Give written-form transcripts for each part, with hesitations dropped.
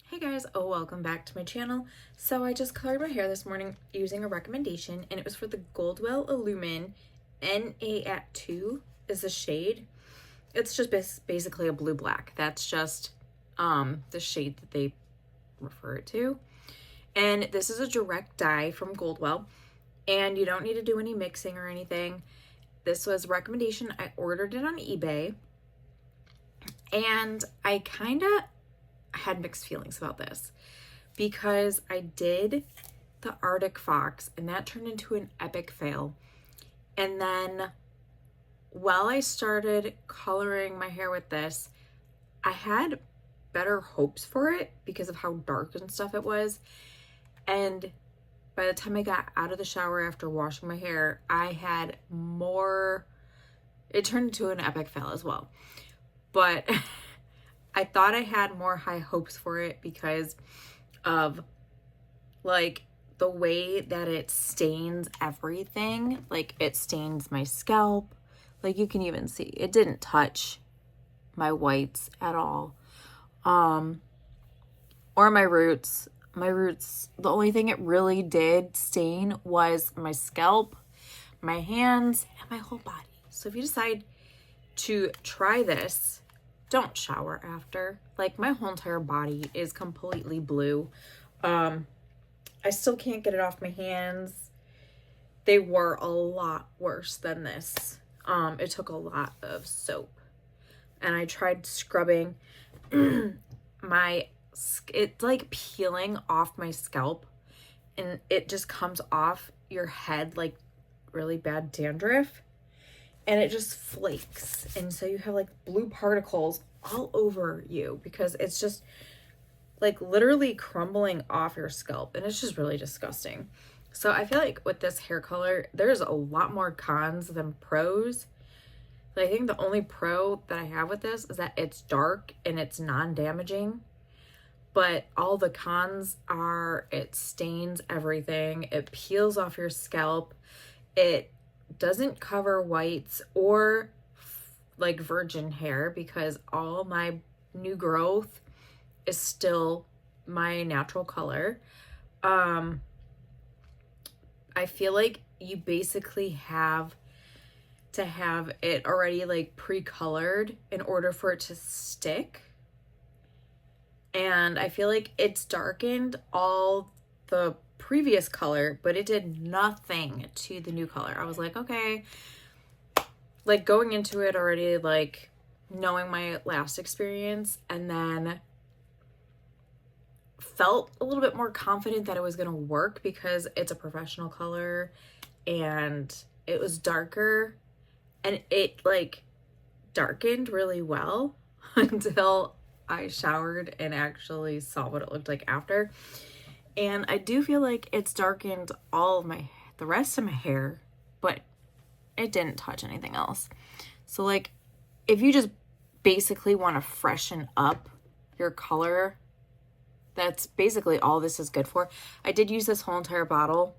Hey guys, welcome back to my channel. So I just colored my hair this morning using a recommendation, and it was for the Goldwell Elumen NA at 2 is the shade. It's just basically a blue black. That's just the shade that they refer it to. And this is a direct dye from Goldwell, and you don't need to do any mixing or anything. This was a recommendation. I ordered it on eBay, and I kind of had mixed feelings about this because I did the Arctic Fox and that turned into an epic fail. And then while I started coloring my hair with this, I had better hopes for it because of how dark and stuff it was. And by the time I got out of the shower after washing my hair, I had more, it turned into an epic fail as well. But I thought I had more high hopes for it because of like the way that it stains everything. Like it stains my scalp. Like you can even see it didn't touch my whites at all. Or my roots. My roots, the only thing it really did stain was my scalp, my hands, and my whole body. So if you decide to try this, don't shower after. Like my whole entire body is completely blue. I still can't get it off my hands. They were a lot worse than this. It took a lot of soap, and I tried scrubbing. It's like peeling off my scalp, and it just comes off your head like really bad dandruff. And it just flakes. And so you have like blue particles all over you because it's just like literally crumbling off your scalp. And it's just really disgusting. So I feel like with this hair color, there's a lot more cons than pros. But I think the only pro that I have with this is that it's dark and it's non-damaging. But all the cons are it stains everything. It peels off your scalp. It doesn't cover whites or like virgin hair because all my new growth is still my natural color. I feel like you basically have to have it already like pre-colored in order for it to stick. And I feel like it's darkened all the previous color, but it did nothing to the new color. I was like, okay, like going into it already, like knowing my last experience, and then felt a little bit more confident that it was going to work because it's a professional color and it was darker, and it like darkened really well until I showered and actually saw what it looked like after. And I do feel like it's darkened all of the rest of my hair, but it didn't touch anything else. So like if you just basically want to freshen up your color, that's basically all this is good for. I did use this whole entire bottle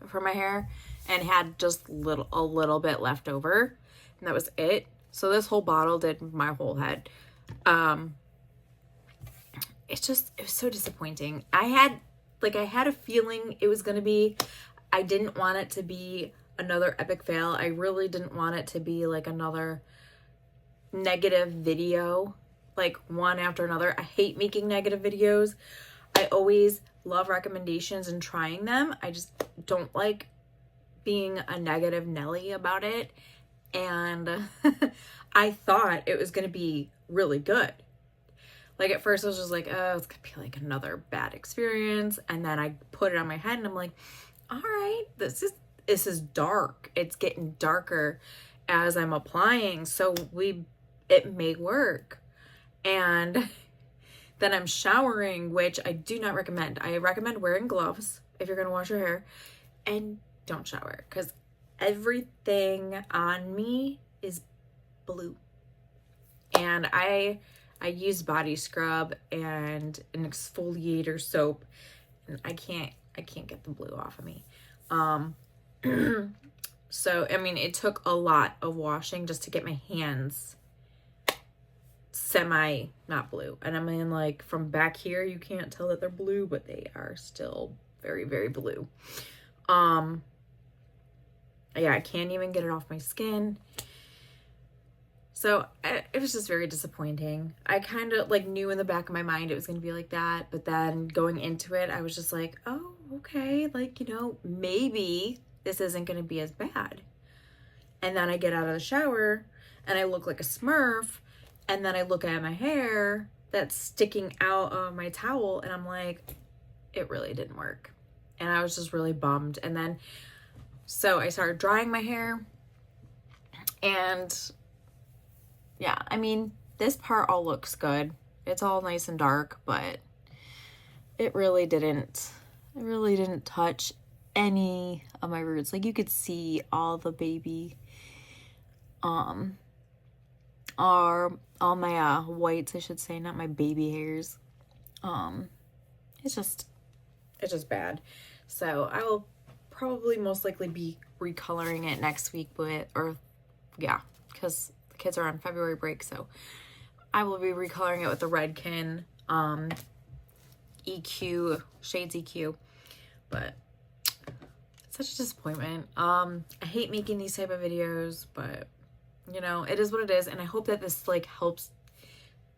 for my hair and had just a little bit left over, and that was it. So this whole bottle did my whole head. It was so disappointing. I had a feeling it was going to be, I didn't want it to be another epic fail. I really didn't want it to be like another negative video, like one after another. I hate making negative videos. I always love recommendations and trying them. I just don't like being a negative Nelly about it. And I thought it was going to be really good. Like at first I was just like, oh, it's gonna be like another bad experience. And then I put it on my head and I'm like, all right, this is dark. It's getting darker as I'm applying. So it may work. And then I'm showering, which I do not recommend. I recommend wearing gloves if you're gonna wash your hair, and don't shower because everything on me is blue. And I used body scrub and an exfoliator soap, and I can't get the blue off of me. So I mean, it took a lot of washing just to get my hands semi not blue. And I mean, like, from back here you can't tell that they're blue, but they are still very, very blue. Yeah, I can't even get it off my skin. So it was just very disappointing. I kind of like knew in the back of my mind it was going to be like that, but then going into it, I was just like, oh, okay, like, you know, maybe this isn't going to be as bad. And then I get out of the shower and I look like a Smurf, and then I look at my hair that's sticking out of my towel, and I'm like, it really didn't work. And I was just really bummed. And then, so I started drying my hair, and yeah, I mean, this part all looks good. It's all nice and dark, but it really didn't touch any of my roots. Like, you could see all the baby, all my whites, I should say, not my baby hairs. It's just bad. So I will probably most likely be recoloring it next week, because the kids are on February break, so I will be recoloring it with the Redken EQ, Shades EQ, but it's such a disappointment. I hate making these type of videos, but you know, it is what it is, and I hope that this like helps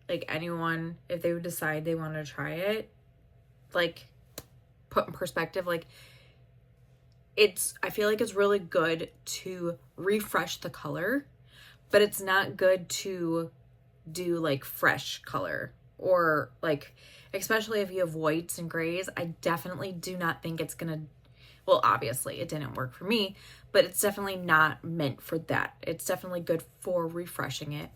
like anyone if they would decide they want to try it, like put in perspective. Like, I feel like it's really good to refresh the color, but it's not good to do like fresh color, or like, especially if you have whites and grays. I definitely do not think it's gonna, well, obviously it didn't work for me, but it's definitely not meant for that. It's definitely good for refreshing it.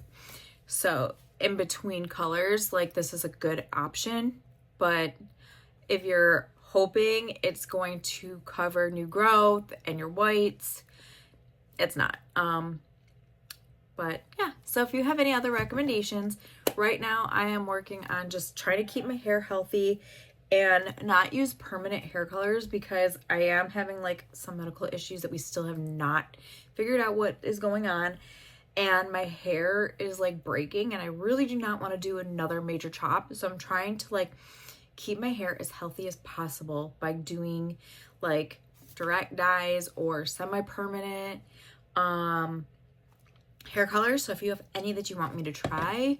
So in between colors, like, this is a good option, but if you're hoping it's going to cover new growth and your whites, it's not. But yeah, so if you have any other recommendations, right now I am working on just trying to keep my hair healthy and not use permanent hair colors, because I am having like some medical issues that we still have not figured out what is going on, and my hair is like breaking, and I really do not want to do another major chop. So I'm trying to like keep my hair as healthy as possible by doing like direct dyes or semi-permanent hair colors. So if you have any that you want me to try,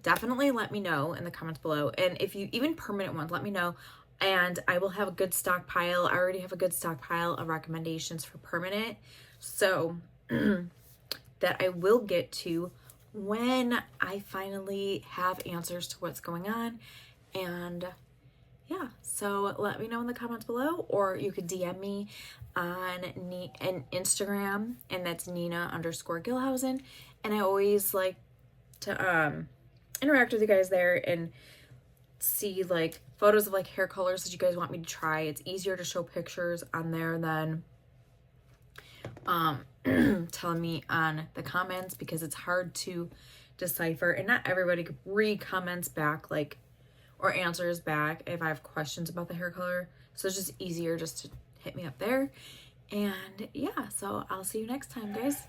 definitely let me know in the comments below. And if you even permanent ones, let me know, and I will have a good stockpile. I already have a good stockpile of recommendations for permanent, so that I will get to when I finally have answers to what's going on. And yeah, so let me know in the comments below, or you could DM me on Instagram, and that's Nina_Gilhousen. And I always like to interact with you guys there and see like photos of like hair colors that you guys want me to try. It's easier to show pictures on there than telling me on the comments, because it's hard to decipher, and not everybody comments back like, or answers back if I have questions about the hair color. So it's just easier just to hit me up there. And yeah, so I'll see you next time, guys.